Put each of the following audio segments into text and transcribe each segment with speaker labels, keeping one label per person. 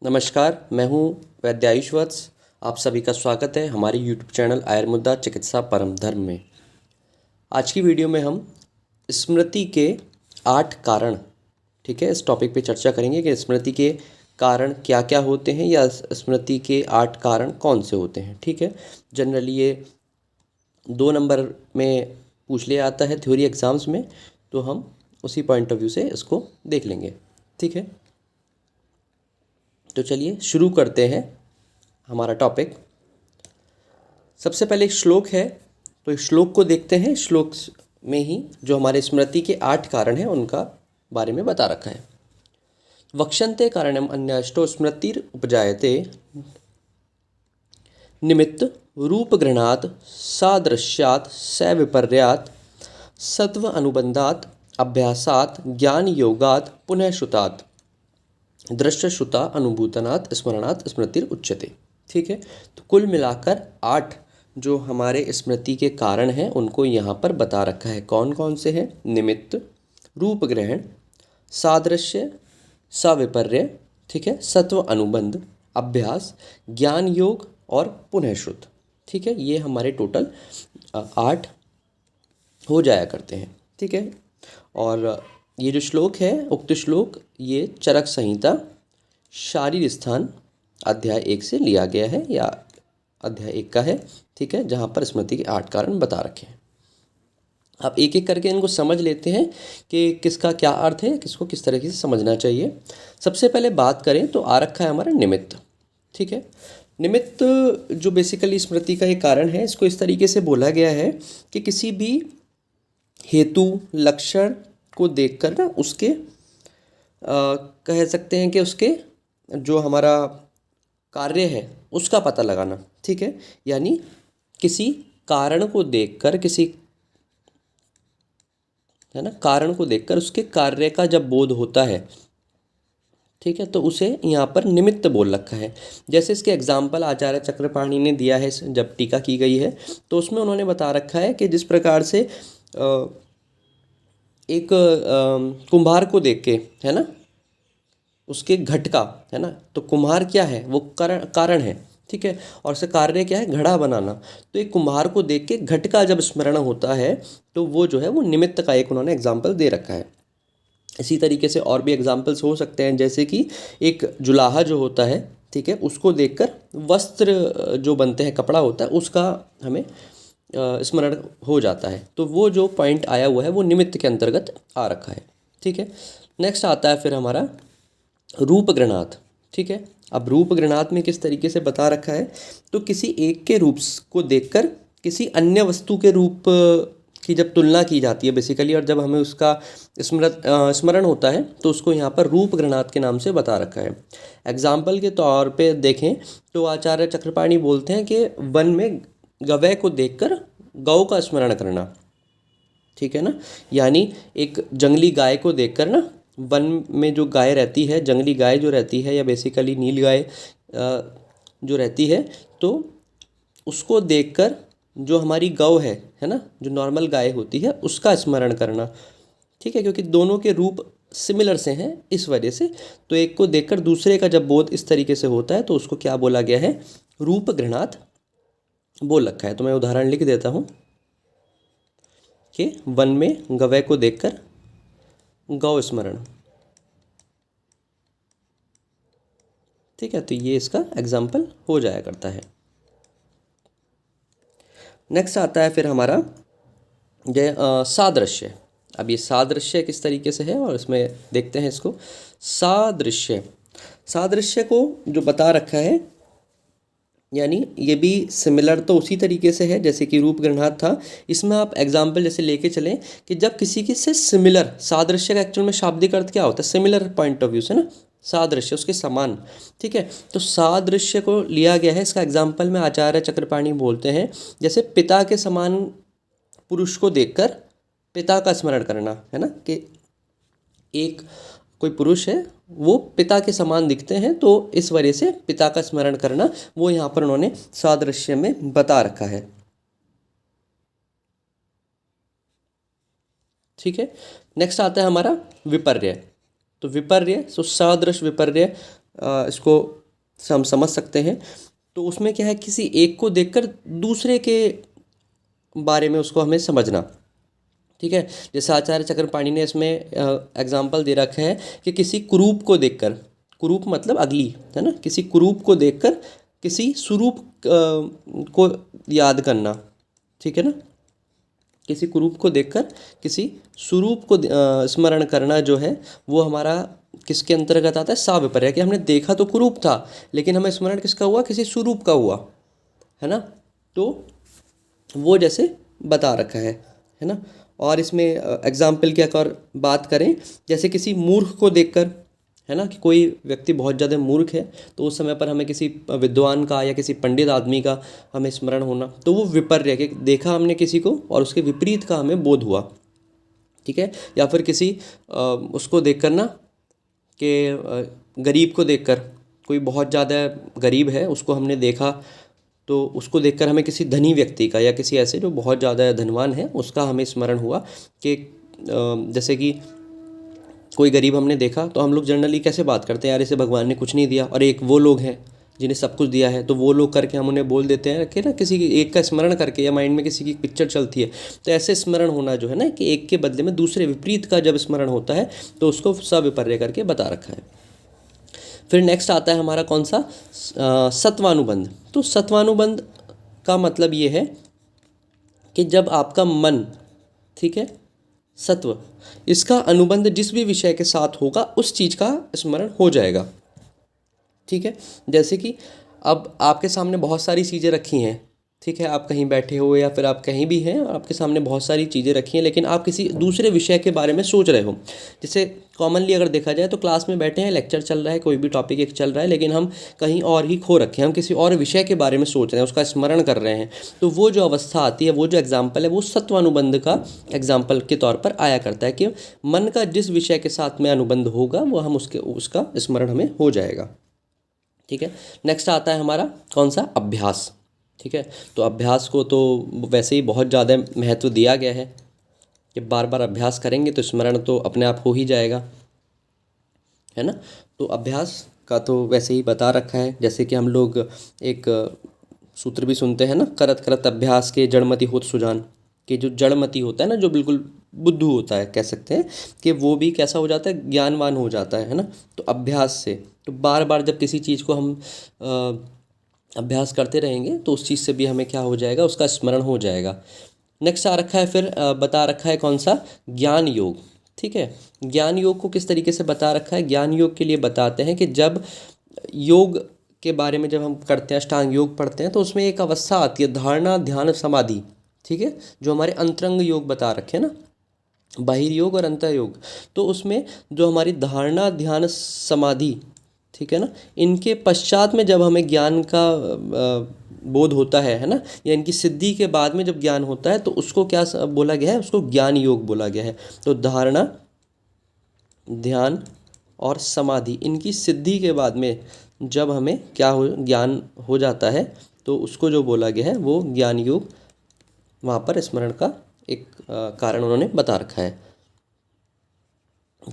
Speaker 1: नमस्कार, मैं हूँ वैद्यायुष वत्स। आप सभी का स्वागत है हमारे यूट्यूब चैनल आयुर्वेदा चिकित्सा परम धर्म में। आज की वीडियो में हम स्मृति के 8 कारण, ठीक है, इस टॉपिक पे चर्चा करेंगे कि स्मृति के कारण क्या क्या होते हैं या स्मृति के 8 कारण कौन से होते हैं। ठीक है, जनरली ये 2 नंबर में पूछ लिया आता है थ्योरी एग्ज़ाम्स में, तो हम उसी पॉइंट ऑफ व्यू से इसको देख लेंगे। ठीक है, तो चलिए शुरू करते हैं हमारा टॉपिक। सबसे पहले एक श्लोक है, तो इस श्लोक को देखते हैं। श्लोक में ही जो हमारे स्मृति के 8 कारण हैं उनका बारे में बता रखा है। वक्ष्यन्ते कारणम अन्यष्टो स्मृतिर उपजायते निमित्त रूप गृह्णात् सादृश्यात् सविपर्यात् सत्व अनुबंधात् अभ्यासात् ज्ञान योगात् पुनः श्रुतात् दृष्टश्रुता अनुभूतनात् स्मरणात् स्मृतिर उच्यते। ठीक है, तो कुल मिलाकर 8 जो हमारे स्मृति के कारण हैं उनको यहाँ पर बता रखा है। कौन कौन से हैं? निमित्त, रूप ग्रहण, सादृश्य, सविपर्य, ठीक है, सत्व अनुबंध, अभ्यास, ज्ञान योग और पुनः श्रुत। ठीक है, ये हमारे टोटल 8 हो जाया करते हैं। ठीक है, और ये जो श्लोक है, उक्त श्लोक ये चरक संहिता शारीर स्थान अध्याय 1 से लिया गया है या अध्याय 1 का है। ठीक है, जहाँ पर स्मृति के 8 कारण बता रखे हैं। अब एक एक करके इनको समझ लेते हैं कि किसका क्या अर्थ है, किसको किस तरीके से समझना चाहिए। सबसे पहले बात करें तो आ रखा है हमारा निमित्त। ठीक है, निमित्त जो बेसिकली स्मृति का एक कारण है, इसको इस तरीके से बोला गया है कि किसी भी हेतु लक्षण को देखकर ना उसके कह सकते हैं कि उसके जो हमारा कार्य है उसका पता लगाना। ठीक है, यानी किसी कारण को देखकर, किसी है ना कारण को देखकर उसके कार्य का जब बोध होता है, ठीक है, तो उसे यहाँ पर निमित्त बोल रखा है। जैसे इसके एग्जाम्पल आचार्य चक्रपाणी ने दिया है जब टीका की गई है, तो उसमें उन्होंने बता रखा है कि जिस प्रकार से एक कुम्हार को देख के, है ना, उसके घट का, है ना, तो कुम्हार क्या है? वो कारण है। ठीक है, और उसका कार्य क्या है? घड़ा बनाना। तो एक कुम्हार को देख के घट का जब स्मरण होता है तो वो जो है वो निमित्त का एक उन्होंने एग्जाम्पल दे रखा है। इसी तरीके से और भी एग्जाम्पल्स हो सकते हैं, जैसे कि एक जुलाहा जो होता है, ठीक है, उसको देखकर वस्त्र जो बनते हैं, कपड़ा होता है, उसका हमें स्मरण हो जाता है। तो वो जो पॉइंट आया हुआ है वो निमित्त के अंतर्गत आ रखा है। ठीक है, नेक्स्ट आता है फिर हमारा रूप गृह्णात। ठीक है, अब रूप गृह्णात में किस तरीके से बता रखा है, तो किसी एक के रूप को देखकर किसी अन्य वस्तु के रूप की जब तुलना की जाती है बेसिकली, और जब हमें उसका स्मरण होता है तो उसको यहाँ पर रूप गृह्णात के नाम से बता रखा है। एग्जाम्पल के तौर पे देखें तो आचार्य चक्रपाणी बोलते हैं कि वन में गवय को देखकर गौ का स्मरण करना। ठीक है ना, यानी एक जंगली गाय को देखकर ना, वन में जो गाय रहती है, जंगली गाय जो रहती है या बेसिकली नील गाय जो रहती है, तो उसको देखकर जो हमारी गौ है ना, जो नॉर्मल गाय होती है, उसका स्मरण करना। ठीक है, क्योंकि दोनों के रूप सिमिलर से हैं इस वजह से, तो एक को देखकर दूसरे का जब बोध इस तरीके से होता है तो उसको क्या बोला गया है? रूप गृह्णात बोल रखा है। तो मैं उदाहरण लिख देता हूँ कि वन में गवय को देखकर गौ स्मरण। ठीक है, तो ये इसका एग्जाम्पल हो जाया करता है। नेक्स्ट आता है फिर हमारा सादृश्य। अब ये सादृश्य किस तरीके से है और इसमें देखते हैं इसको। सादृश्य, सादृश्य को जो बता रखा है, यानी ये भी सिमिलर तो उसी तरीके से है जैसे कि रूप गृह्णात था। इसमें आप एग्जाम्पल जैसे लेके चलें कि जब किसी की से सिमिलर, सादृश्य का एक्चुअल में शाब्दिक अर्थ क्या होता है? सिमिलर पॉइंट ऑफ व्यू से ना, सादृश्य उसके समान। ठीक है, तो सादृश्य को लिया गया है। इसका एग्जाम्पल में आचार्य चक्रपाणी बोलते हैं, जैसे पिता के समान पुरुष को देखकर पिता का स्मरण करना, है ना, कि एक कोई पुरुष है वो पिता के समान दिखते हैं, तो इस वजह से पिता का स्मरण करना, वो यहाँ पर उन्होंने सादृश्य में बता रखा है। ठीक है, नेक्स्ट आता है हमारा विपर्य। तो विपर्य, सो सदृश विपर्य, इसको हम समझ सकते हैं। तो उसमें क्या है, किसी एक को देखकर दूसरे के बारे में उसको हमें समझना। ठीक है, जैसे आचार्य चक्रपाणि ने इसमें एग्जाम्पल दे रखा है कि किसी कुरूप को देखकर, कुरूप मतलब अगली, है ना, किसी कुरूप को देखकर किसी सुरूप को याद करना। ठीक है ना, किसी कुरूप को देखकर किसी स्वरूप को स्मरण करना जो है वो हमारा किसके अंतर्गत आता है, साविपर्य। कि हमने देखा तो कुरूप था, लेकिन हमें स्मरण किसका हुआ, किसी स्वरूप का हुआ, है ना। तो वो जैसे बता रखा है ना। और इसमें एग्जाम्पल की एक और बात करें, जैसे किसी मूर्ख को देखकर, है ना, कि कोई व्यक्ति बहुत ज़्यादा मूर्ख है तो उस समय पर हमें किसी विद्वान का या किसी पंडित आदमी का हमें स्मरण होना, तो वो विपर्य कि देखा हमने किसी को और उसके विपरीत का हमें बोध हुआ। ठीक है, या फिर किसी उसको देख कर ना, कि गरीब को देखकर, कोई बहुत ज़्यादा गरीब है उसको हमने देखा, तो उसको देखकर हमें किसी धनी व्यक्ति का या किसी ऐसे जो बहुत ज़्यादा धनवान है उसका हमें स्मरण हुआ। कि जैसे कि कोई गरीब हमने देखा तो हम लोग जनरली कैसे बात करते हैं, यार इसे भगवान ने कुछ नहीं दिया, और एक वो लोग हैं जिन्हें सब कुछ दिया है, तो वो लोग करके हम उन्हें बोल देते हैं कि ना, किसी एक का स्मरण करके, या माइंड में किसी की पिक्चर चलती है। तो ऐसे स्मरण होना जो है ना, कि एक के बदले में दूसरे विपरीत का जब स्मरण होता है तो उसको सविपर्य करके बता रखा है। फिर नेक्स्ट आता है हमारा कौन सा, सत्वानुबंध। तो सत्वानुबंध का मतलब ये है कि जब आपका मन, ठीक है, सत्व, इसका अनुबंध जिस भी विषय के साथ होगा उस चीज़ का स्मरण हो जाएगा। ठीक है, जैसे कि अब आपके सामने बहुत सारी चीज़ें रखी हैं, ठीक है, आप कहीं बैठे हो या फिर आप कहीं भी हैं और आपके सामने बहुत सारी चीज़ें रखी हैं, लेकिन आप किसी दूसरे विषय के बारे में सोच रहे हो। जैसे कॉमनली अगर देखा जाए तो क्लास में बैठे हैं, लेक्चर चल रहा है, कोई भी टॉपिक एक चल रहा है, लेकिन हम कहीं और ही खो रखे हैं, हम किसी और विषय के बारे में सोच रहे हैं, उसका स्मरण कर रहे हैं। तो वो जो अवस्था आती है, वो जो एग्जाम्पल है, वो सत्वानुबंध का एग्जाम्पल के तौर पर आया करता है, कि मन का जिस विषय के साथ में अनुबंध होगा वो हम उसका स्मरण हमें हो जाएगा। ठीक है, नेक्स्ट आता है हमारा कौन सा, अभ्यास। ठीक है, तो अभ्यास को तो वैसे ही बहुत ज़्यादा महत्व दिया गया है कि बार बार अभ्यास करेंगे तो स्मरण तो अपने आप हो ही जाएगा, है ना। तो अभ्यास का तो वैसे ही बता रखा है, जैसे कि हम लोग एक सूत्र भी सुनते हैं ना, करत करत अभ्यास के जड़मति होत सुजान। कि जो जड़मति होता है ना, जो बिल्कुल बुद्धू होता है, कह सकते हैं कि वो भी कैसा हो जाता है, ज्ञानवान हो जाता है ना। तो अभ्यास से, तो बार बार जब किसी चीज़ को हम अभ्यास करते रहेंगे तो उस चीज़ से भी हमें क्या हो जाएगा, उसका स्मरण हो जाएगा। नेक्स्ट आ रखा है फिर बता रखा है कौन सा, ज्ञान योग। ठीक है, ज्ञान योग को किस तरीके से बता रखा है, ज्ञान योग के लिए बताते हैं कि जब योग के बारे में जब हम करते हैं, अष्टांग योग पढ़ते हैं, तो उसमें एक अवस्था आती है धारणा ध्यान समाधि। ठीक है, जो हमारे अंतरंग योग बता रखे हैं ना, बाहिर और अंतर योग। तो उसमें जो हमारी धारणा ध्यान समाधि, ठीक है ना, इनके पश्चात में जब हमें ज्ञान का बोध होता है ना, या इनकी सिद्धि के बाद में जब ज्ञान होता है, तो उसको क्या बोला गया है, उसको ज्ञान योग बोला गया है। तो धारणा ध्यान और समाधि, इनकी सिद्धि के बाद में जब हमें क्या हो, ज्ञान हो जाता है, तो उसको जो बोला गया है वो ज्ञान योग, वहाँ पर स्मरण का एक कारण उन्होंने बता रखा है।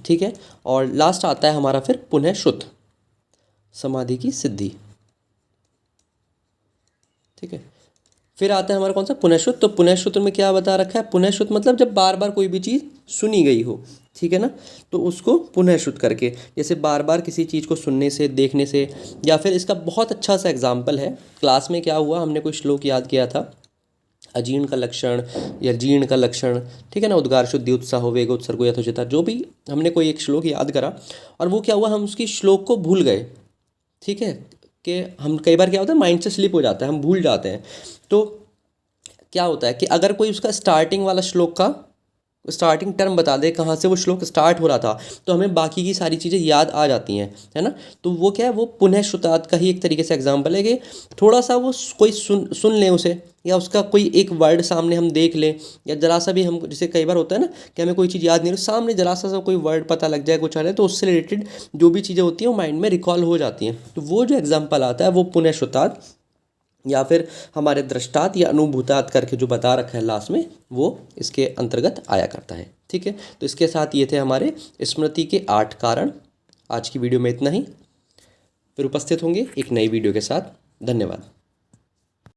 Speaker 1: ठीक है, और लास्ट आता है हमारा फिर पुनः शुद्ध समाधि की सिद्धि। ठीक है, फिर आता है हमारा कौन सा, पुनःश्रुत। तो पुनःश्रुत में क्या बता रखा है, पुनःश्रुत मतलब जब बार बार कोई भी चीज़ सुनी गई हो, ठीक है ना, तो उसको पुनःश्रुत करके, जैसे बार बार किसी चीज़ को सुनने से, देखने से, या फिर इसका बहुत अच्छा सा एग्जाम्पल है, क्लास में क्या हुआ, हमने कोई श्लोक याद किया था, अजीर्ण का लक्षण या जीर्ण का लक्षण, ठीक है ना, उद्गार शुद्धि उत्साह वेग उत्सर्गो यथोचिता, जो भी हमने कोई एक श्लोक याद करा, और वो क्या हुआ, हम उसकी श्लोक को भूल गए। ठीक है, कि हम कई बार क्या होता है, माइंड से स्लिप हो जाता है, हम भूल जाते हैं। तो क्या होता है कि अगर कोई उसका स्टार्टिंग वाला श्लोक का स्टार्टिंग टर्म बता दे, कहाँ से वो श्लोक स्टार्ट हो रहा था, तो हमें बाकी की सारी चीज़ें याद आ जाती हैं, है ना। तो वो क्या है, वो पुनः श्रुतार्थ का ही एक तरीके से एग्जाम्पल है, कि थोड़ा सा वो कोई सुन लें उसे, या उसका कोई एक वर्ड सामने हम देख लें, या जरा सा भी हम, जैसे कई बार होता है ना कि हमें कोई चीज़ याद नहीं हो, सामने जरा सा कोई वर्ड पता लग जाए, कुछ आ जाए, तो उससे रिलेटेड जो भी चीज़ें होती हैं वो माइंड में रिकॉल हो जाती हैं। तो वो जो एग्जाम्पल आता है वो पुनः श्रुतार्थ, या फिर हमारे दृष्टात या अनुभूतात करके जो बता रखा है लास्ट में, वो इसके अंतर्गत आया करता है। ठीक है, तो इसके साथ ये थे हमारे स्मृति के 8 कारण। आज की वीडियो में इतना ही। फिर उपस्थित होंगे एक नई वीडियो के साथ। धन्यवाद।